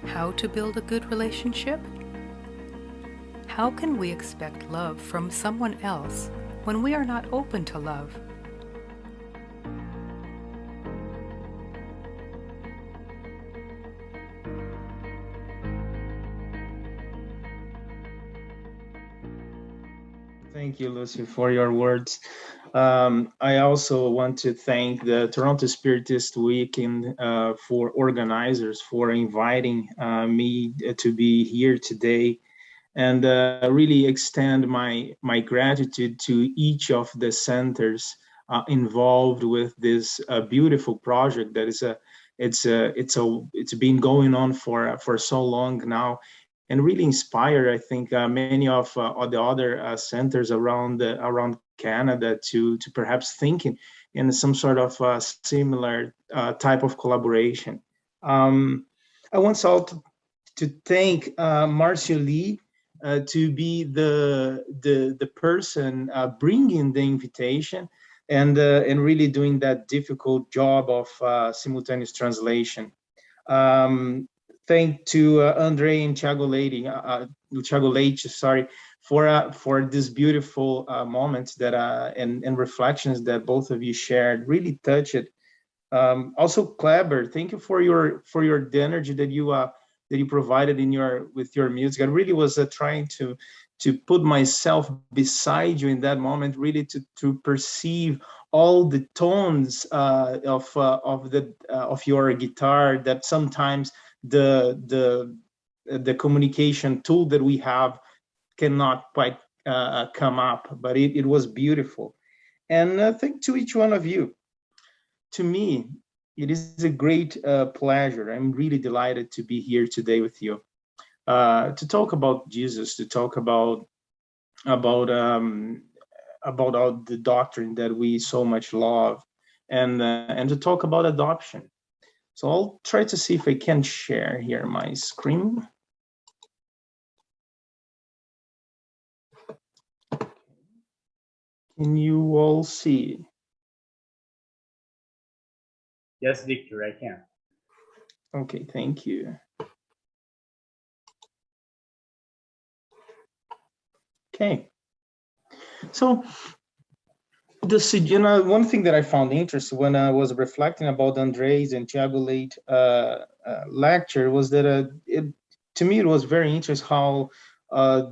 How to build a good relationship? How can we expect love from someone else when we are not open to love? Thank you, Lucy, for your words. I also want to thank the Toronto Spiritist Weekend for organizers for inviting me to be here today, and really extend my gratitude to each of the centers involved with this beautiful project that is it's been going on for so long now, and really inspire, I think, many of the other centers around Canada to perhaps thinking in some sort of similar type of collaboration. Um, I want also to thank Marcia Lee to be the person bringing the invitation and really doing that difficult job of simultaneous translation. Um, Thank to Andre and Thiago Leite, sorry, for this beautiful moments that and reflections that both of you shared. Really touched. Also, Kleber, thank you for your the energy that you provided in your with your music. I really was trying to put myself beside you in that moment, really to perceive all the tones of your guitar that sometimes the communication tool that we have cannot quite come up, but it was beautiful. And thank to each one of you. To me, it is a great pleasure. I'm really delighted to be here today with you to talk about Jesus, to talk about all the doctrine that we so much love, and to talk about adoption. So I'll try to see if I can share here my screen. Can you all see? Yes, Victor, I can. Okay, thank you. Okay, so one thing that I found interesting when I was reflecting about Andres and Thiago late lecture was that to me it was very interesting how uh,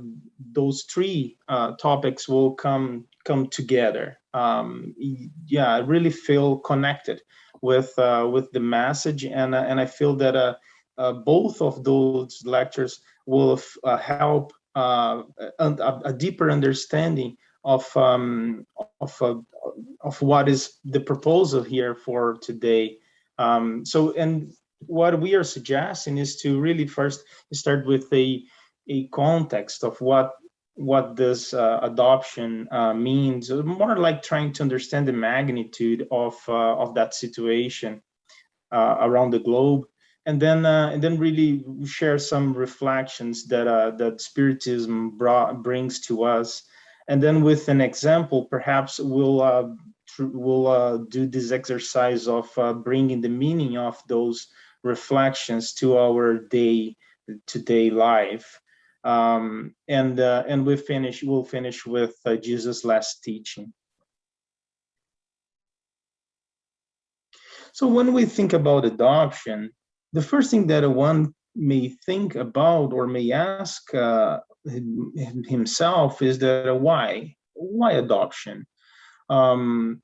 those three topics will come together. Yeah, I really feel connected with the message, and I feel that both of those lectures will help a deeper understanding of of uh, of what is the proposal here for today. And what we are suggesting is to really first start with a context of what this adoption means, more like trying to understand the magnitude of that situation around the globe, and then really share some reflections that Spiritism brings to us, and then with an example, perhaps we'll do this exercise of bringing the meaning of those reflections to our day-to-day life, and we'll finish with Jesus' last teaching. So when we think about adoption, the first thing that one may think about or may ask himself is that why adoption? Um,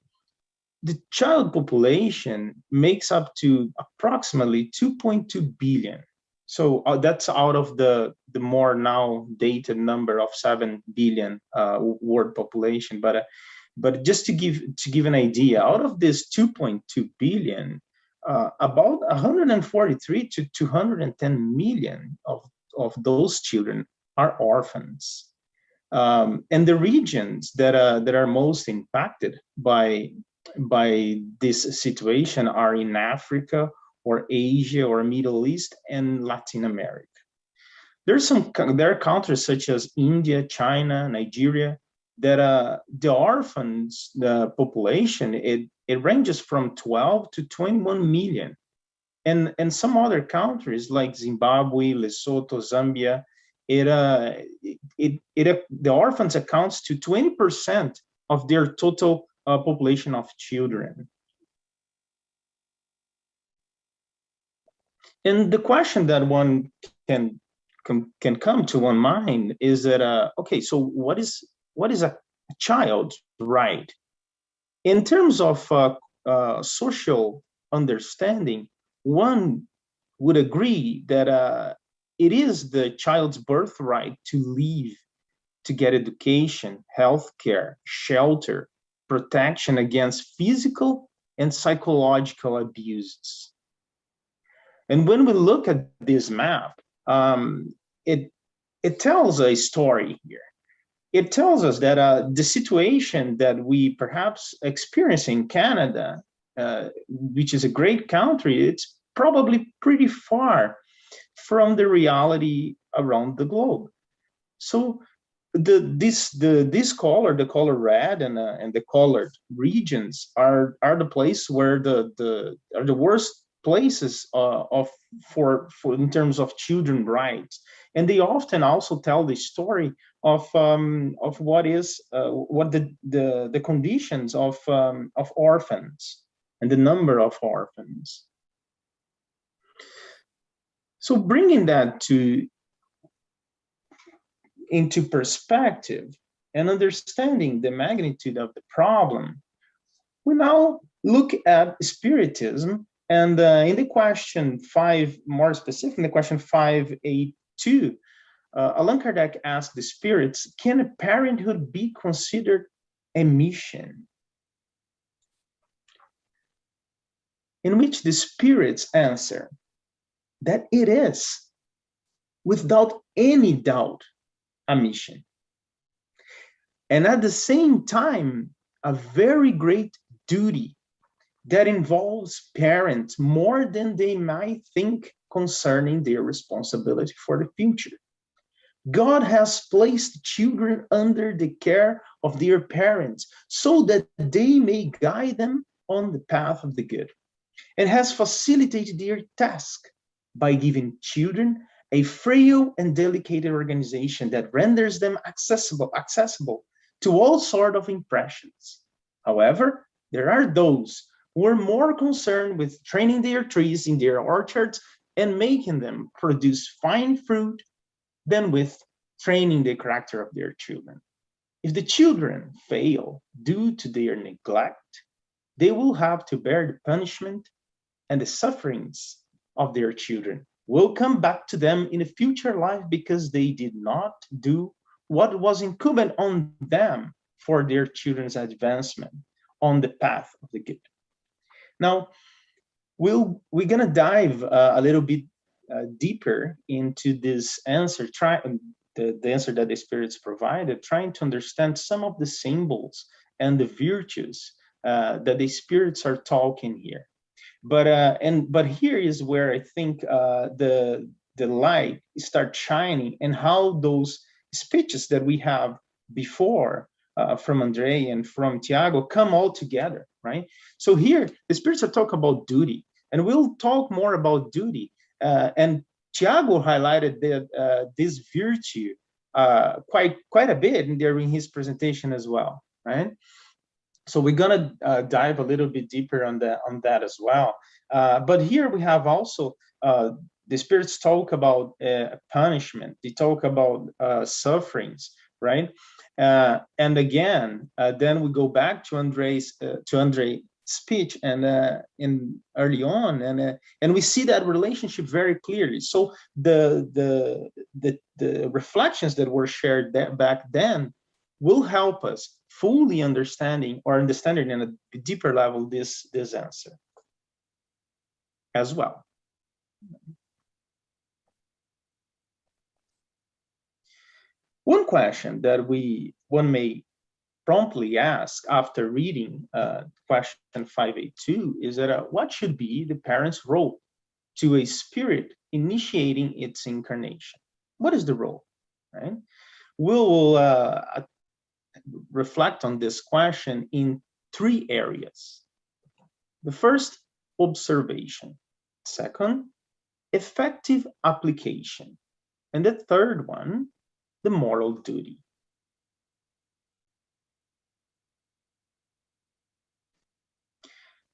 the child population makes up to approximately 2.2 billion. So that's out of the more now dated number of 7 billion world population. But just to give an idea, out of this 2.2 billion, about 143 to 210 million of those children are orphans. And the regions that are most impacted by this situation are in Africa or Asia or Middle East and Latin America. There are countries such as India, China, Nigeria that the orphans the population it ranges from 12 to 21 million. And some other countries like Zimbabwe, Lesotho, Zambia, the orphans accounts to 20% of their total population of children. And the question that one can come to one mind is that okay, so what is a child's right? In terms of social understanding, one would agree that it is the child's birthright to live, to get education, healthcare, shelter, protection against physical and psychological abuses. And when we look at this map, it tells a story here. It tells us that the situation that we perhaps experience in Canada, which is a great country, it's probably pretty far from the reality around the globe. So this color, the color red, and the colored regions are the place where are the worst places for in terms of children rights, and they often also tell the story of what the conditions of orphans and the number of orphans. So bringing that into perspective and understanding the magnitude of the problem, we now look at Spiritism, and in the question 5, more specific, in the question 582, Allan Kardec asked the spirits, can parenthood be considered a mission? In which the spirits answer that it is, without any doubt, a mission. And at the same time, a very great duty that involves parents more than they might think concerning their responsibility for the future. God has placed children under the care of their parents so that they may guide them on the path of the good, and has facilitated their task by giving children a frail and delicate organization that renders them accessible to all sorts of impressions. However, there are those who are more concerned with training their trees in their orchards and making them produce fine fruit than with training the character of their children. If the children fail due to their neglect, they will have to bear the punishment, and the sufferings of their children will come back to them in a future life because they did not do what was incumbent on them for their children's advancement on the path of the good. Now, we're going to dive a little bit deeper into this answer, the answer that the spirits provided, trying to understand some of the symbols and the virtues that the spirits are talking here. But here is where I think the light starts shining, and how those speeches that we have before from Andre and from Tiago come all together, right? So here the spirits are talking about duty, and we'll talk more about duty. And Tiago highlighted this virtue quite a bit during his presentation as well, right? So we're gonna dive a little bit deeper on that as well. But here we have also the spirits talk about punishment. They talk about sufferings, right? And again, then we go back to Andre's speech and in early on, and we see that relationship very clearly. So the reflections that were shared back then will help us fully understanding in a deeper level this answer as well. One question that one may promptly ask after reading question 582 is that what should be the parent's role to a spirit initiating its incarnation? What is the role, right? We'll reflect on this question in 3 areas. The first, observation. Second, effective application. And the third one, the moral duty.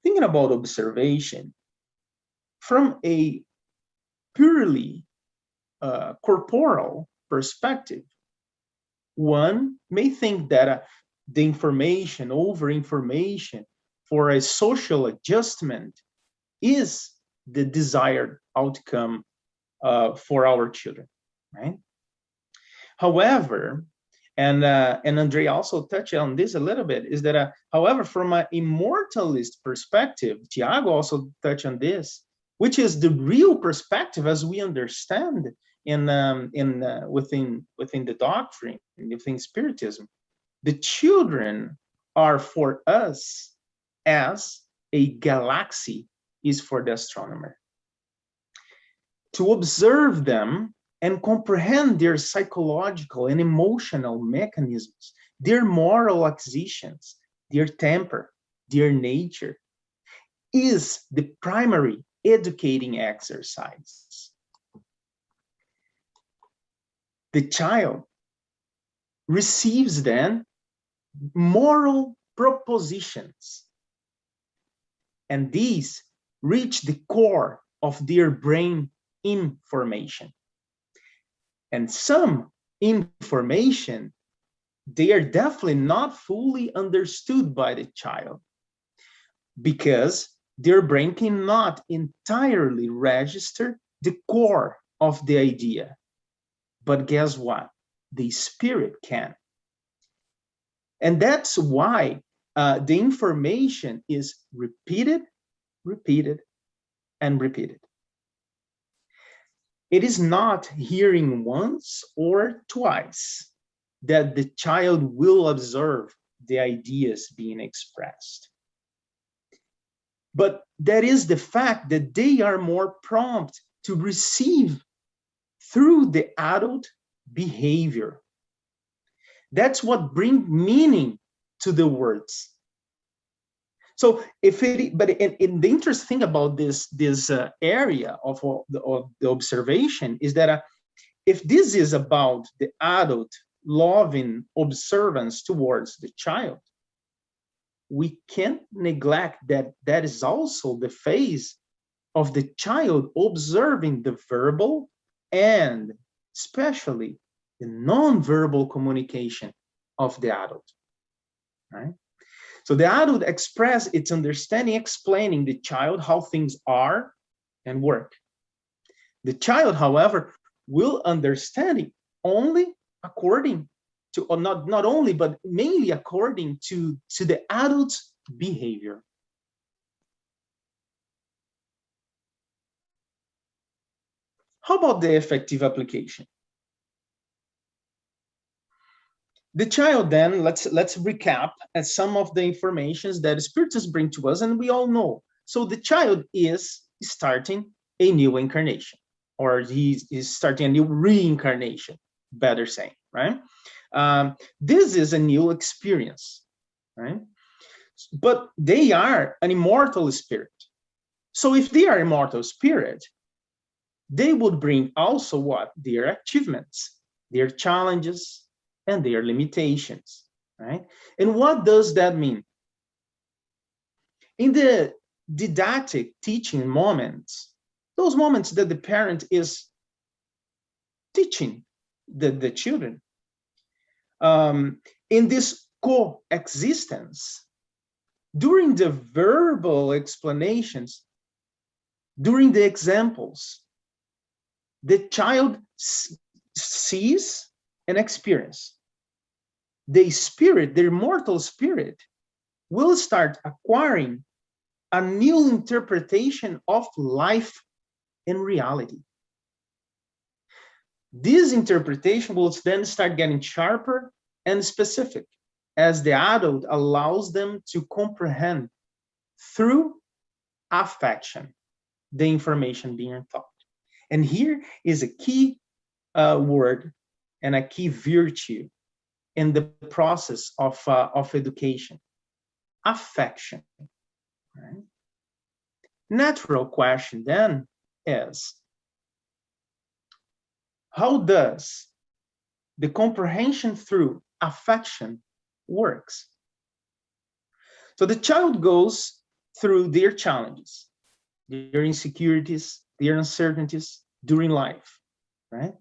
Thinking about observation from a purely corporal perspective, one may think that the information, over-information for a social adjustment is the desired outcome for our children, right? However, and Andre also touched on this a little bit, is that, however, from an immortalist perspective, Tiago also touched on this, which is the real perspective as we understand within the doctrine, within Spiritism. The children are for us as a galaxy is for the astronomer. To observe them and comprehend their psychological and emotional mechanisms, their moral acquisitions, their temper, their nature, is the primary educating exercise. The child receives then moral propositions, and these reach the core of their brain information. And some information, they are definitely not fully understood by the child because their brain cannot entirely register the core of the idea. But guess what? The spirit can. And that's why the information is repeated, repeated, and repeated. It is not hearing once or twice that the child will observe the ideas being expressed. But that is the fact that they are more prompt to receive through the adult behavior. That's what brings meaning to the words. So but the interesting thing about this area of the observation is that if this is about the adult loving observance towards the child, we can't neglect that that is also the phase of the child observing the verbal and especially the non-verbal communication of the adult, right? So the adult express its understanding, explaining the child how things are and work. The child, however, will understand it only according to, or not only, but mainly according to the adult's behavior. How about the effective application? The child then, let's recap as some of the informations that Spiritists bring to us, and we all know. So the child is starting a new incarnation, or he's starting a new reincarnation, better saying, right? This is a new experience, right? But they are an immortal spirit. So if they are immortal spirit, they would bring also what? Their achievements, their challenges, and their limitations, right? And what does that mean? In the didactic teaching moments, those moments that the parent is teaching the children, in this coexistence, during the verbal explanations, during the examples, the child sees and experience. The spirit, the immortal spirit, will start acquiring a new interpretation of life and reality. This interpretation will then start getting sharper and specific as the adult allows them to comprehend through affection the information being taught. And here is a key word and a key virtue in the process of education: affection. Right? natural question then is, how does the comprehension through affection works? So the child goes through their challenges, their insecurities, their uncertainties during life, right?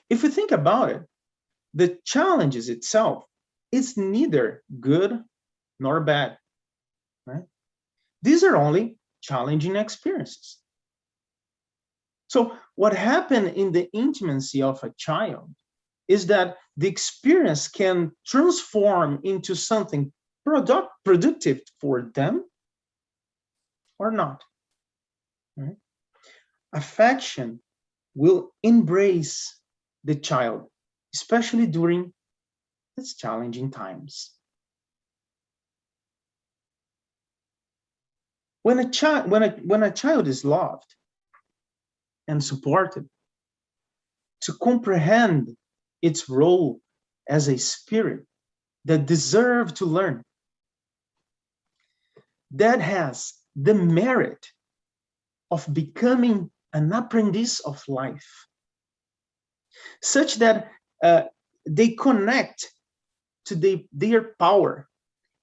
If we think about it, the challenges itself is neither good nor bad, right? These are only challenging experiences. So what happened in the intimacy of a child is that the experience can transform into something productive for them or not. Right? Affection will embrace the child, especially during its challenging times. When a child is loved and supported, to comprehend its role as a spirit that deserves to learn, that has the merit of becoming an apprentice of life, such that they connect to their power,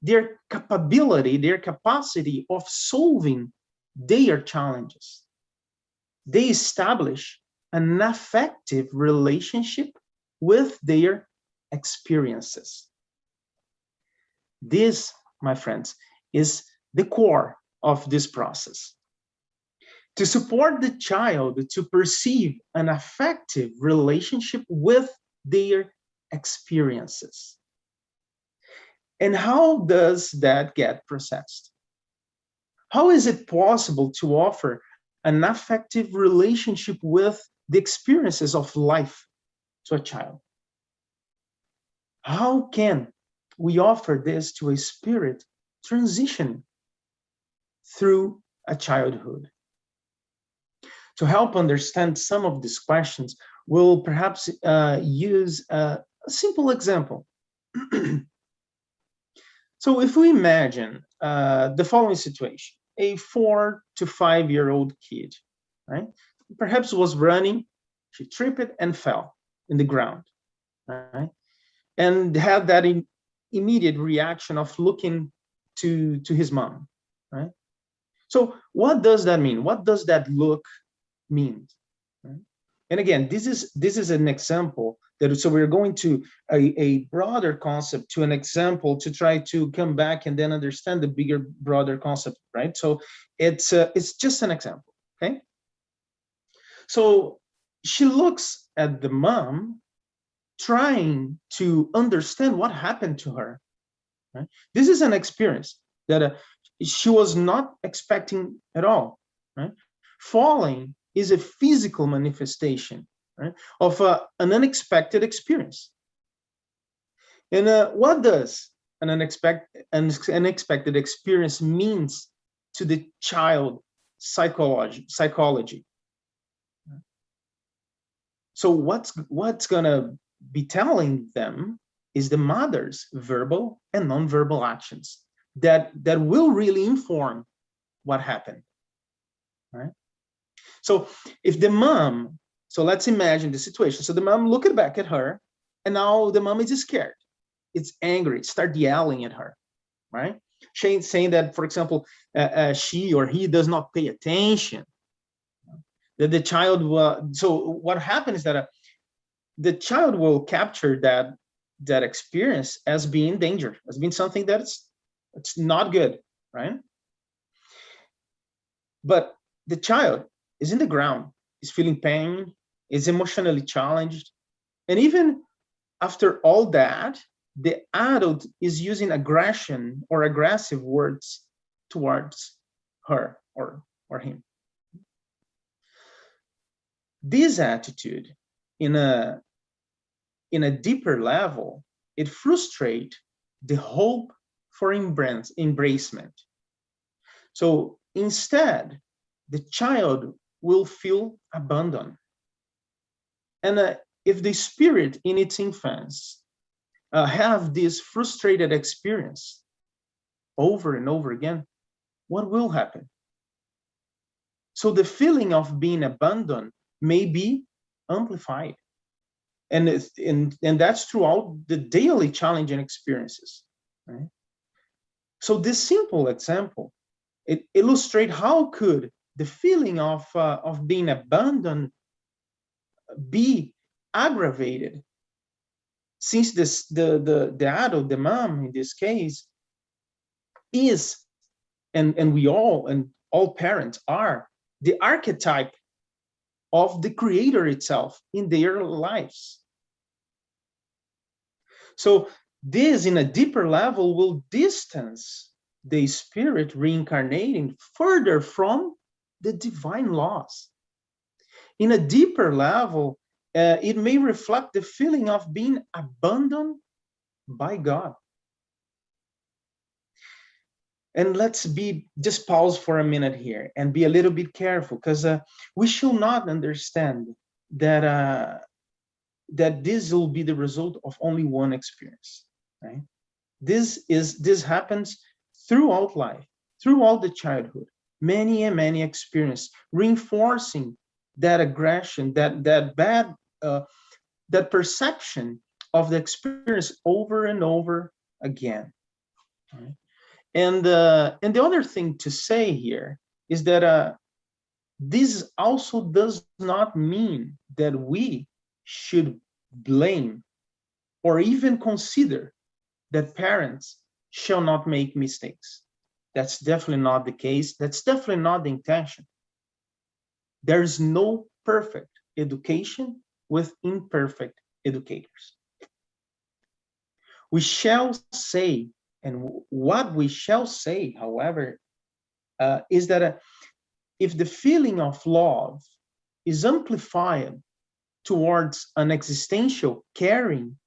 their capability, their capacity of solving their challenges. They establish an affective relationship with their experiences. This, my friends, is the core of this process. To support the child to perceive an affective relationship with their experiences. And how does that get processed? How is it possible to offer an affective relationship with the experiences of life to a child? How can we offer this to a spirit transition through a childhood? To help understand some of these questions, we'll perhaps use a simple example. So if we imagine the following situation, a 4 to 5 year old kid, right? Perhaps was running, she tripped and fell in the ground, right? And had that immediate reaction of looking to his mom, right? So what does that mean? What does that look mean? Right? And again, this is an example that, so we're going to a broader concept to an example to try to come back and then understand the bigger, broader concept, right? So it's just an example, okay? So she looks at the mom, trying to understand what happened to her. Right? This is an experience that she was not expecting at all. Right? Falling is a physical manifestation, right, of an unexpected experience. And what does an unexpected experience means to the child psychology? So what's gonna be telling them is the mother's verbal and nonverbal actions that will really inform what happened, right? So if the mom, so let's imagine the situation. So the mom looked back at her, and now the mom is scared. It's angry, start yelling at her, right? Shane's saying that, for example, she or he does not pay attention. That the child will, so what happens is that the child will capture that experience as being danger, as being something that it's not good, right? But the child is in the ground, is feeling pain, is emotionally challenged, and even after all that, the adult is using aggression or aggressive words towards her or him. This attitude, in a deeper level, it frustrates the hope for embracement. So instead, the child will feel abandoned. And if the spirit in its infants have this frustrated experience over and over again, what will happen? So the feeling of being abandoned may be amplified. And that's throughout the daily challenging experiences. Right? So this simple example, it illustrates how could the feeling of being abandoned be aggravated, since the adult, the mom in this case, is, and we all, and all parents are, the archetype of the creator itself in their lives. So this, in a deeper level, will distance the spirit reincarnating further from the divine laws. In a deeper level, it may reflect the feeling of being abandoned by God. And let's just pause for a minute here and be a little bit careful, because we should not understand that that this will be the result of only one experience, right? This happens throughout life, throughout the childhood, many and many experiences, reinforcing that aggression, that bad, that perception of the experience over and over again. Right? And the other thing to say here is that this also does not mean that we should blame or even consider that parents shall not make mistakes. That's definitely not the case. That's definitely not the intention. There is no perfect education with imperfect educators. We shall say, and what we shall say, however, is that if the feeling of love is amplified towards an existential caring,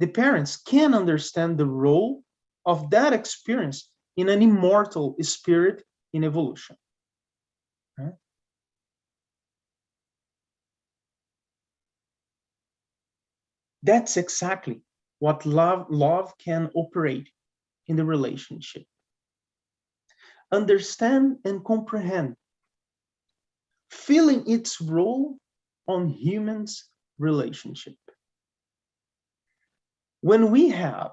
the parents can understand the role of that experience in an immortal spirit in evolution. Right? That's exactly what love can operate in the relationship. Understand and comprehend, feeling its role on humans' relationship. When we have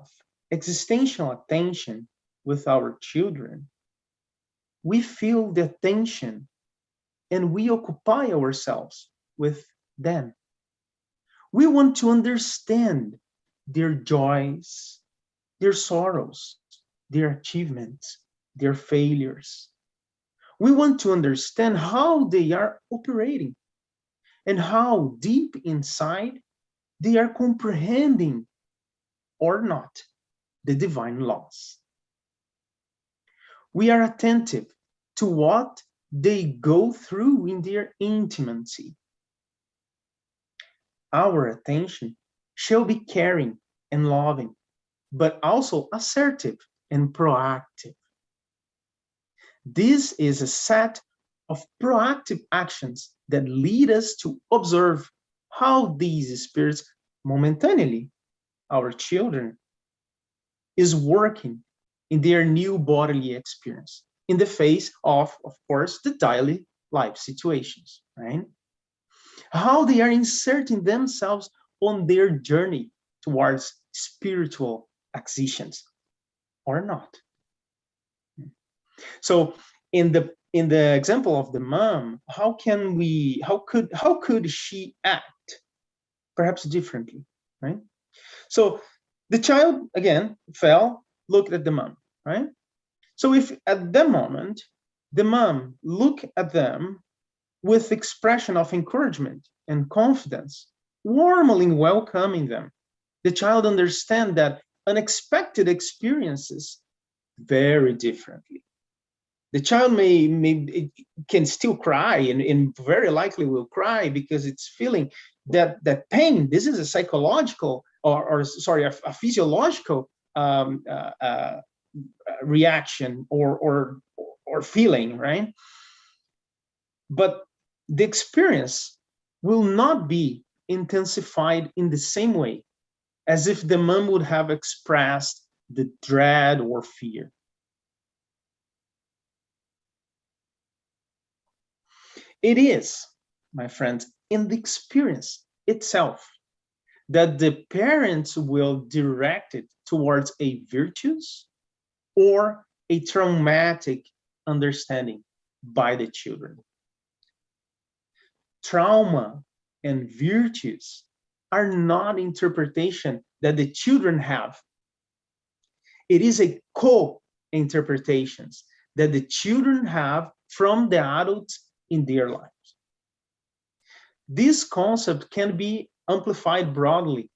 existential attention with our children, we feel the attention and we occupy ourselves with them. We want to understand their joys, their sorrows, their achievements, their failures. We want to understand how they are operating and how deep inside they are comprehending or not the divine laws. We are attentive to what they go through in their intimacy. Our attention shall be caring and loving, but also assertive and proactive. This is a set of proactive actions that lead us to observe how these spirits momentarily, our children, is working in their new bodily experience in the face of course, the daily life situations, right? How they are inserting themselves on their journey towards spiritual acquisitions or not. So in the example of the mom, how could she act perhaps differently, right? So the child again fell, looked at the mom, right? So if at that moment the mom look at them with expression of encouragement and confidence, warmly welcoming them, the child understands that unexpected experiences very differently. The child can still cry and very likely will cry because it's feeling that pain. This is a psychological or sorry, a physiological reaction or feeling, right? But the experience will not be intensified in the same way as if the mom would have expressed the dread or fear. It is, my friends, in the experience itself that the parents will direct it towards a virtuous or a traumatic understanding by the children. Trauma and virtues are not interpretation that the children have. It is a co-interpretations that the children have from the adults in their lives. This concept can be amplified broadly.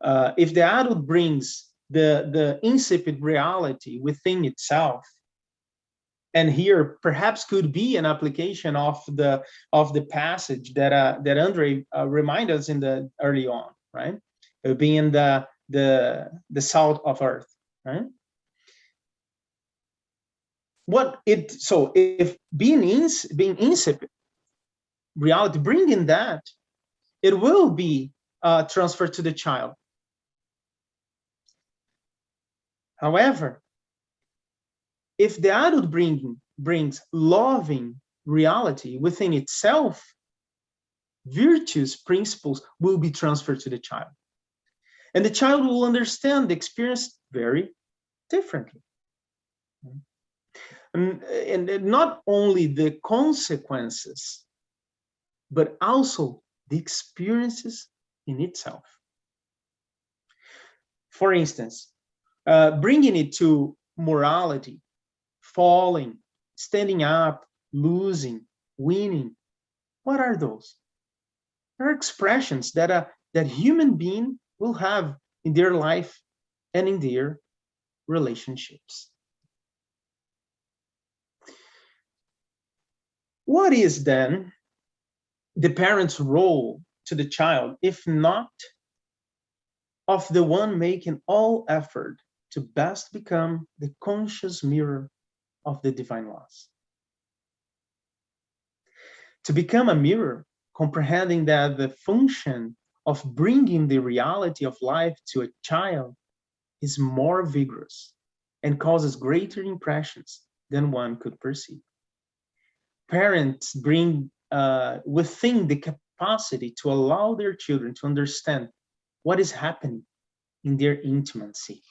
If the adult brings the insipid reality within itself, and here perhaps could be an application of the passage that Andre reminded us in the early on, right? Being the salt of earth, right? So if being insipid reality, bringing that, it will be transferred to the child. However, if the adult brings loving reality within itself, virtuous principles will be transferred to the child. And the child will understand the experience very differently. And not only the consequences, but also the experiences in itself. For instance, bringing it to morality, falling, standing up, losing, winning. What are those? They are expressions that human being will have in their life and in their relationships. What is then the parent's role to the child, if not of the one making all effort to best become the conscious mirror of the divine laws? To become a mirror, comprehending that the function of bringing the reality of life to a child is more vigorous and causes greater impressions than one could perceive. Parents bring within the capacity to allow their children to understand what is happening in their intimacy.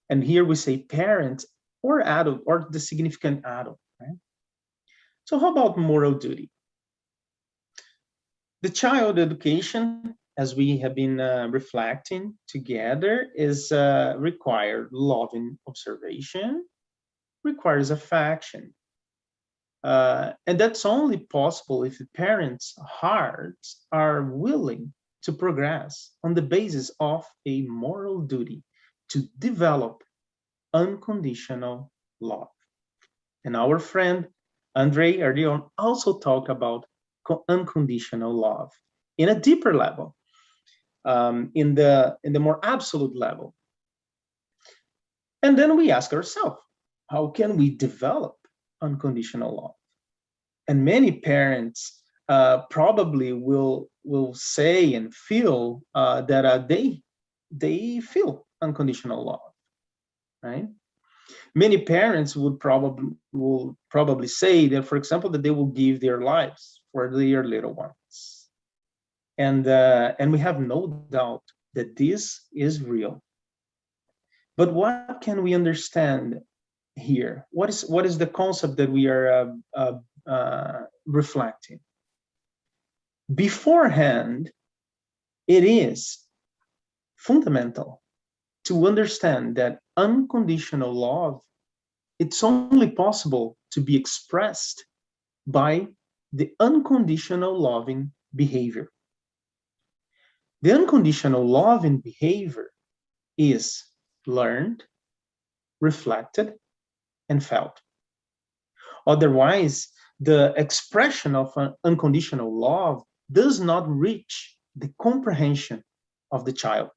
And here we say parent or adult or the significant adult, right? So how about moral duty? The child education, as we have been reflecting together, is required loving observation, requires affection. And that's only possible if the parents' hearts are willing to progress on the basis of a moral duty to develop unconditional love. And our friend Andre earlier on also talked about unconditional love in a deeper level, in the more absolute level. And then we ask ourselves, how can we develop unconditional love? And many parents probably will say and feel that they feel unconditional love, right? Many parents will probably say that, for example, that they will give their lives for their little ones, and we have no doubt that this is real. But what can we understand here? What is the concept that we are reflecting? Beforehand, it is fundamental to understand that unconditional love, it's only possible to be expressed by the unconditional loving behavior. The unconditional loving behavior is learned, reflected, and felt. Otherwise, the expression of an unconditional love does not reach the comprehension of the child.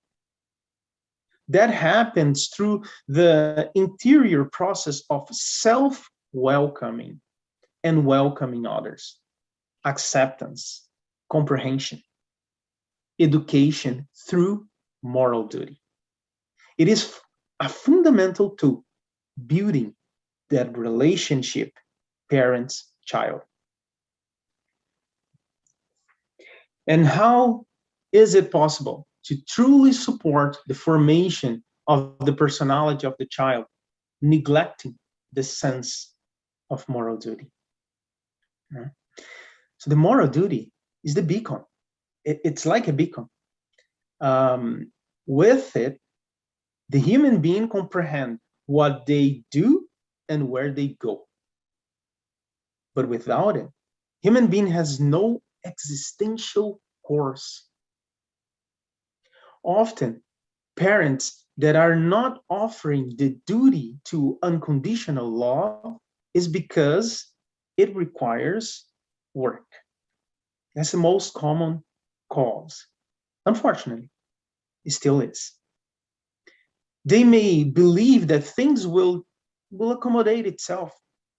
That happens through the interior process of self-welcoming and welcoming others, acceptance, comprehension, education through moral duty. It is a fundamental to building that relationship parents child. And how is it possible to truly support the formation of the personality of the child, neglecting the sense of moral duty? So the moral duty is the beacon. It's like a beacon. With it, the human being comprehend what they do and where they go. But without it, human being has no existential course. Often, parents that are not offering the duty to unconditional love is because it requires work. That's the most common cause. Unfortunately, it still is. They may believe that things will accommodate itself.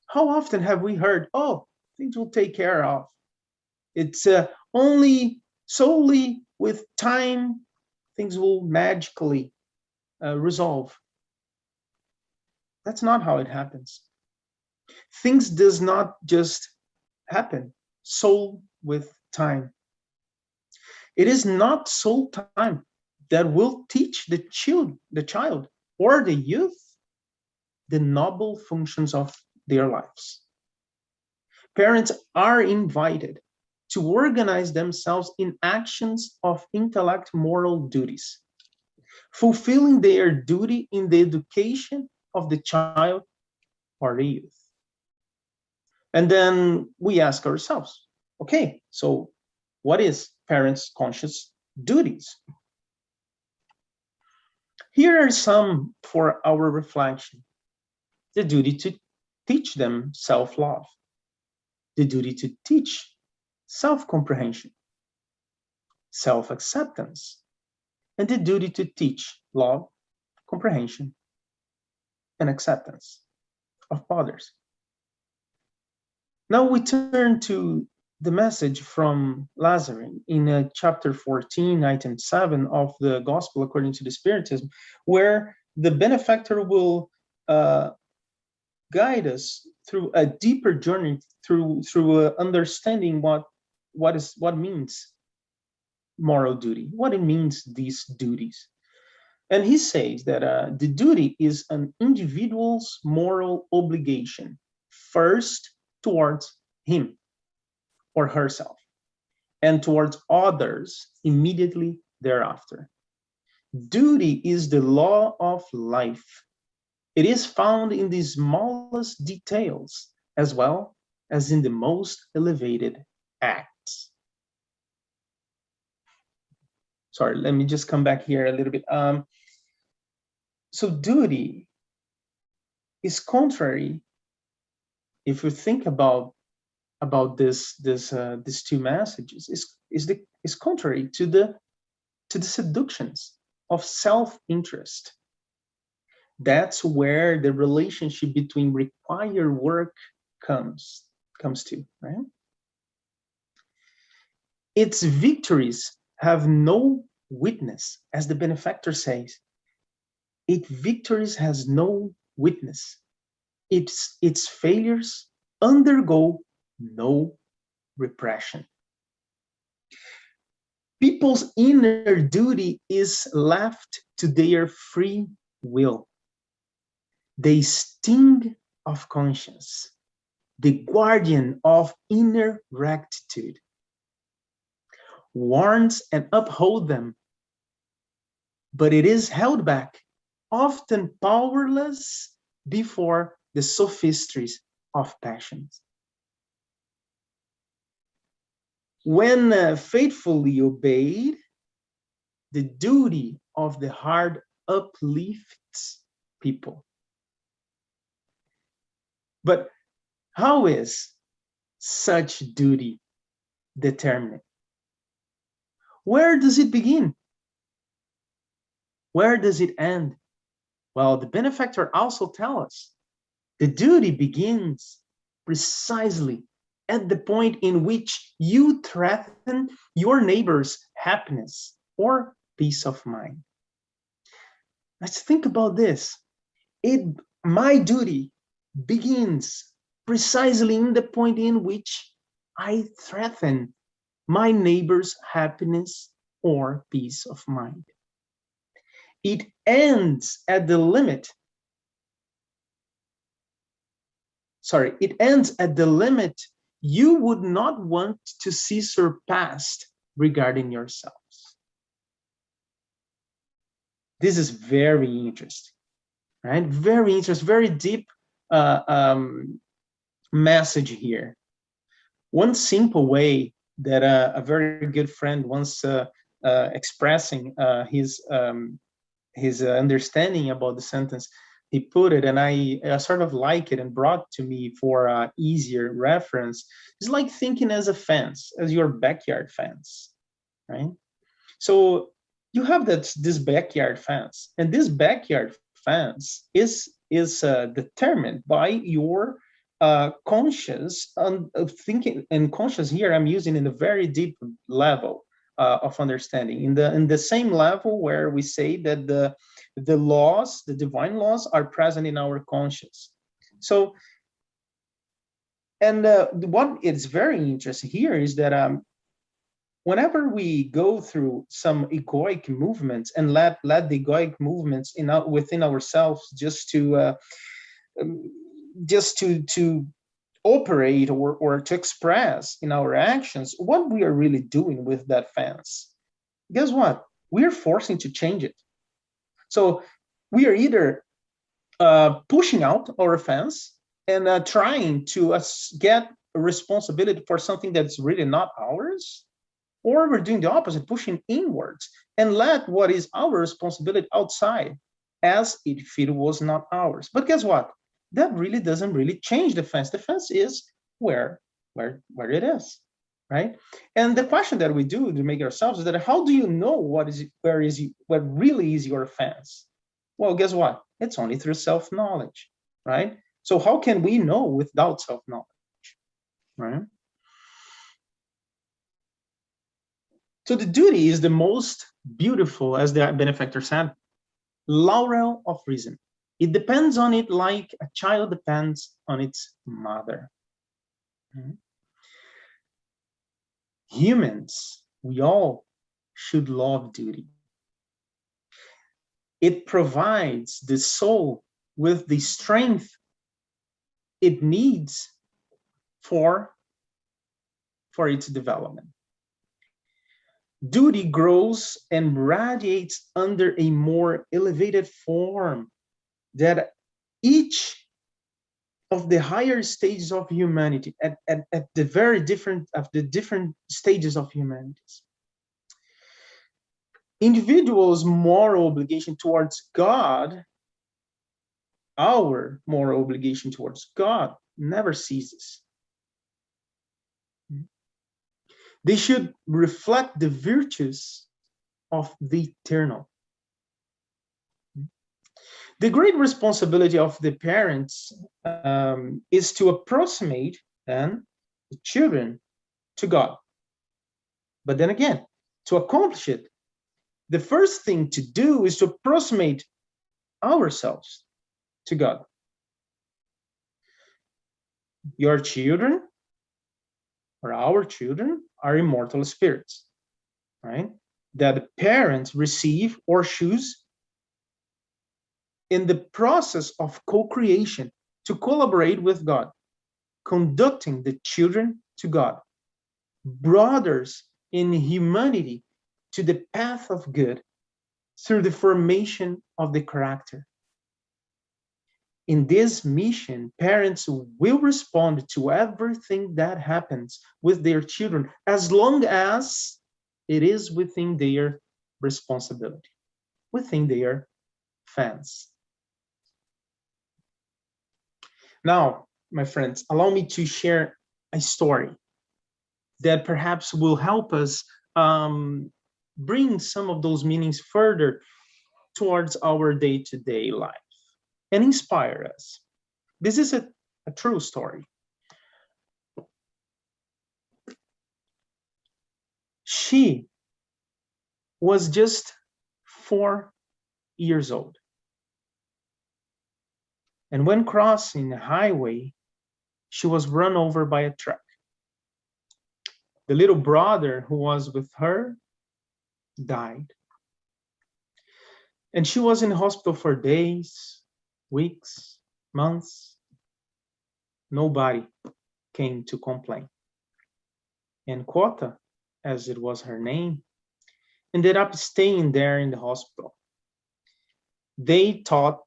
How often have we heard, oh, things will take care of? It's only solely with time, things will magically resolve. That's not how it happens. Things does not just happen so with time. It is not soul time that will teach the child or the youth the noble functions of their lives. Parents are invited to organize themselves in actions of intellect moral duties, fulfilling their duty in the education of the child or the youth. And then we ask ourselves, okay, so what is parents' conscious duties? Here are some for our reflection. The duty to teach them self-love, the duty to teach self-comprehension, self-acceptance, and the duty to teach love, comprehension, and acceptance of others. Now we turn to the message from Lazarus in chapter 14, item 7 of the Gospel according to the Spiritism, where the benefactor will guide us through a deeper journey, through understanding what means moral duty, what it means these duties. And he says that the duty is an individual's moral obligation, first towards him or herself, and towards others immediately thereafter. Duty is the law of life. It is found in the smallest details as well as in the most elevated acts. Sorry, let me just come back here a little bit. So duty is contrary, if you think about these two messages, is contrary to the seductions of self-interest. That's where the relationship between required work comes to, right? Its victories have no witness, as the benefactor says. Its victories has no witness. Its failures undergo no repression. People's inner duty is left to their free will. The sting of conscience, the guardian of inner rectitude, warns and upholds them, but it is held back, often powerless before the sophistries of passions. When faithfully obeyed, the duty of the heart uplifts people. But how is such duty determined? Where does it begin? Where does it end? Well, the benefactor also tells us the duty begins precisely at the point in which you threaten your neighbor's happiness or peace of mind. Let's think about this. My duty begins precisely in the point in which I threaten my neighbor's happiness or peace of mind. It ends at the limit. Sorry, it ends at the limit you would not want to see surpassed regarding yourselves. This is very interesting, right? Very interesting, very deep message here. One simple way that a very good friend once expressing his understanding about the sentence, he put it, and I sort of like it and brought to me for easier reference. It's like thinking as a fence, as your backyard fence, right? So you have this backyard fence, and this backyard fence is determined by your conscious thinking. And conscious here I'm using in a very deep level of understanding, in the same level where we say that the laws, the divine laws, are present in our conscious. So, and what is very interesting here is that whenever we go through some egoic movements and let the egoic movements within ourselves just to operate or to express in our actions what we are really doing with that fence, guess what? We are forcing to change it. So we are either pushing out our fence and trying to get a responsibility for something that's really not ours, or we're doing the opposite, pushing inwards and let what is our responsibility outside as if it was not ours. But guess what? That really doesn't really change the fence. The fence is where it is, right? And the question that we do to make ourselves is that how do you know what really is your fence? Well, guess what? It's only through self-knowledge, right? So how can we know without self-knowledge, right? So the duty is the most beautiful, as the benefactor said, laurel of reason. It depends on it like a child depends on its mother. Humans, we all should love duty. It provides the soul with the strength it needs for its development. Duty grows and radiates under a more elevated form that each of the higher stages of humanity, at the very different stages of humanity. Individuals' moral obligation towards God, our moral obligation towards God, never ceases. They should reflect the virtues of the eternal. The great responsibility of the parents is to approximate then the children to God. But then again, to accomplish it, the first thing to do is to approximate ourselves to God. Your children, or our children, are immortal spirits, right? That the parents receive or choose in the process of co-creation to collaborate with God, conducting the children to God, brothers in humanity to the path of good through the formation of the character. In this mission, parents will respond to everything that happens with their children as long as it is within their responsibility, within their fence. Now, my friends, allow me to share a story that perhaps will help us bring some of those meanings further towards our day-to-day life and inspire us. This is a true story. She was just 4 years old. And when crossing a highway, she was run over by a truck. The little brother who was with her died. And she was in hospital for days, weeks, months. Nobody came to complain. And Quota, as it was her name, ended up staying there in the hospital. They taught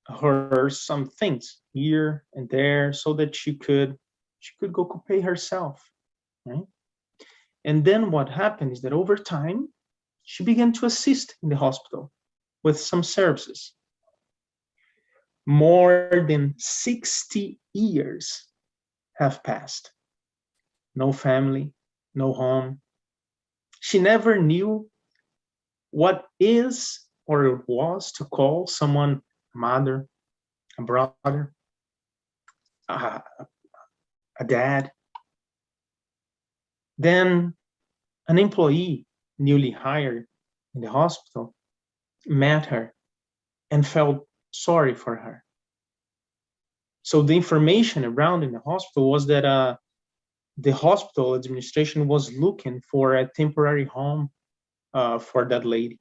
her some things here and there so that she could go pay herself, right? And then what happened is that over time, she began to assist in the hospital with some services. More than 60 years have passed. No family, no home. She never knew what is or it was to call someone a mother, a brother, a dad. Then an employee newly hired in the hospital met her and felt sorry for her. So the information around in the hospital was that the hospital administration was looking for a temporary home for that lady.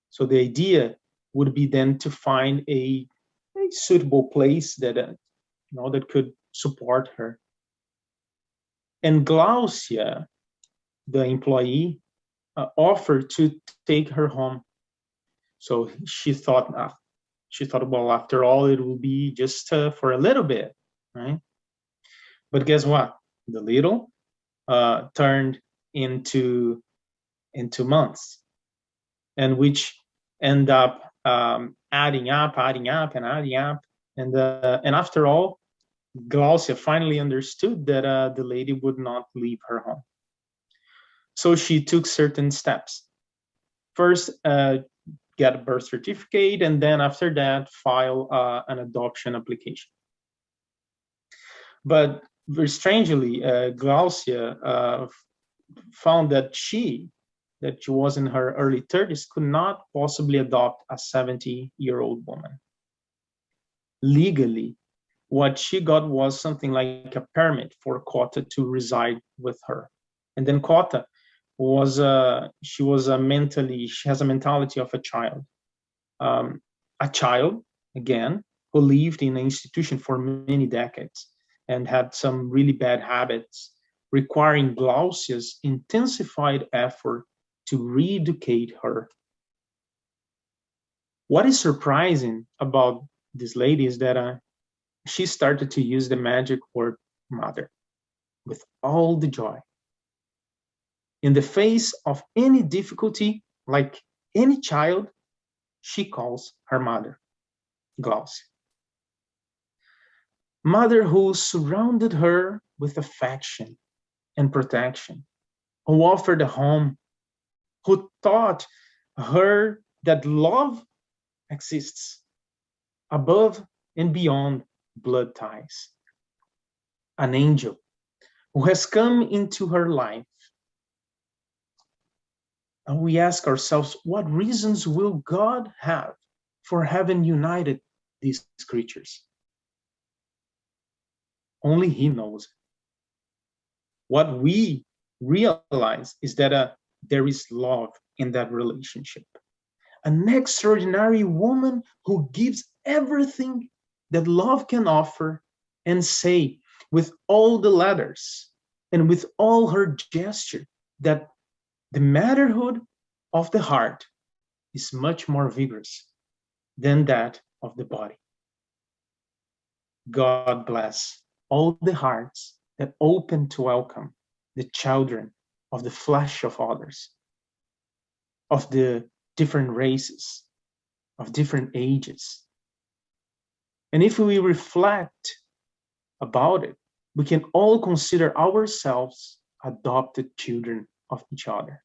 So the idea would be then to find a suitable place that that could support her. And Glaucia, the employee, offered to take her home. So she thought, well, after all, it will be just for a little bit, right? But guess what? The little turned into months, and which end up adding up, and after all, Glaucia finally understood that the lady would not leave her home. So she took certain steps. First, get a birth certificate, and then after that, file an adoption application. But very strangely, Glaucia found that she was in her early 30s, could not possibly adopt a 70-year-old woman. Legally, what she got was something like a permit for Quota to reside with her. And then Quota she has a mentality of a child. A child, again, who lived in an institution for many decades and had some really bad habits, requiring Glaucia's intensified effort to re-educate her. What is surprising about this lady is that she started to use the magic word mother with all the joy. In the face of any difficulty, like any child, she calls her mother, Glaucia. Mother who surrounded her with affection and protection, who offered a home, who taught her that love exists above and beyond blood ties. An angel who has come into her life. And we ask ourselves, what reasons will God have for having united these creatures? Only He knows. What we realize is that there is love in that relationship. An extraordinary woman who gives everything that love can offer and say with all the letters and with all her gesture that the motherhood of the heart is much more vigorous than that of the body. God bless all the hearts that open to welcome the children of the flesh of others, of the different races, of different ages. And if we reflect about it, we can all consider ourselves adopted children of each other.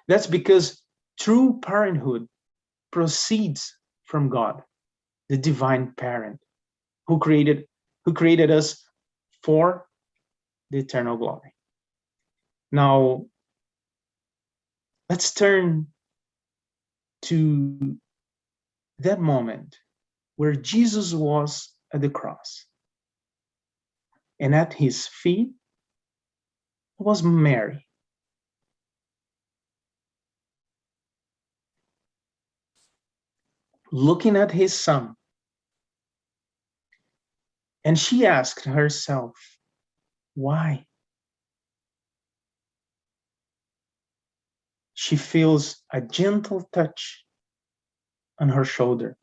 That's because true parenthood proceeds from God, the divine parent, who created us for the eternal glory. Now, let's turn to that moment where Jesus was at the cross. and at his feet was Mary. Looking at his son, and she asked herself, why? She feels a gentle touch on her shoulder.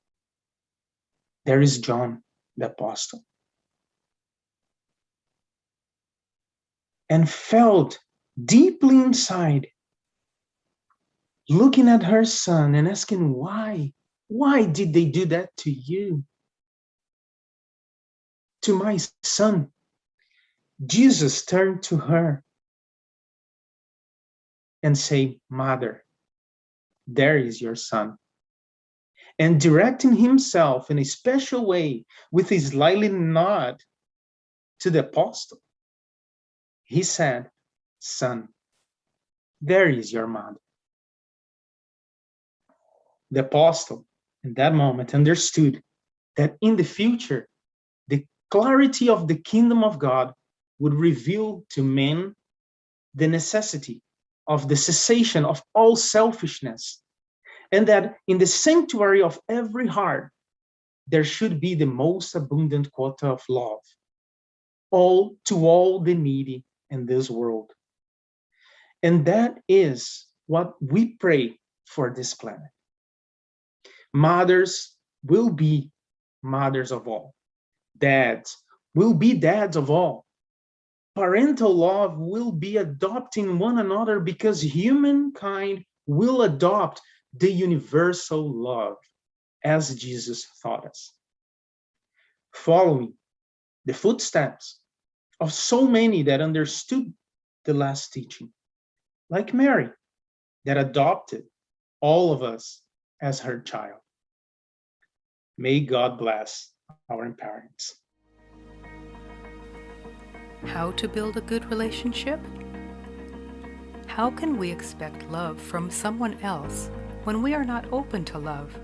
There is John the Apostle. And felt deeply inside, looking at her son and asking, why? Why did they do that to you? To my son? Jesus turned to her and said, Mother, there is your son. And directing himself in a special way with a slightly nod to the apostle, he said, Son, there is your mother. The apostle in that moment understood that in the future, the clarity of the kingdom of God would reveal to men the necessity of the cessation of all selfishness, and that in the sanctuary of every heart, there should be the most abundant quota of love, all to all the needy in this world. And that is what we pray for this planet. Mothers will be mothers of all. Dads will be dads of all. Parental love will be adopting one another because humankind will adopt the universal love as Jesus taught us. Following the footsteps of so many that understood the last teaching, like Mary, that adopted all of us as her child. May God bless our parents. How to build a good relationship? How can we expect love from someone else when we are not open to love?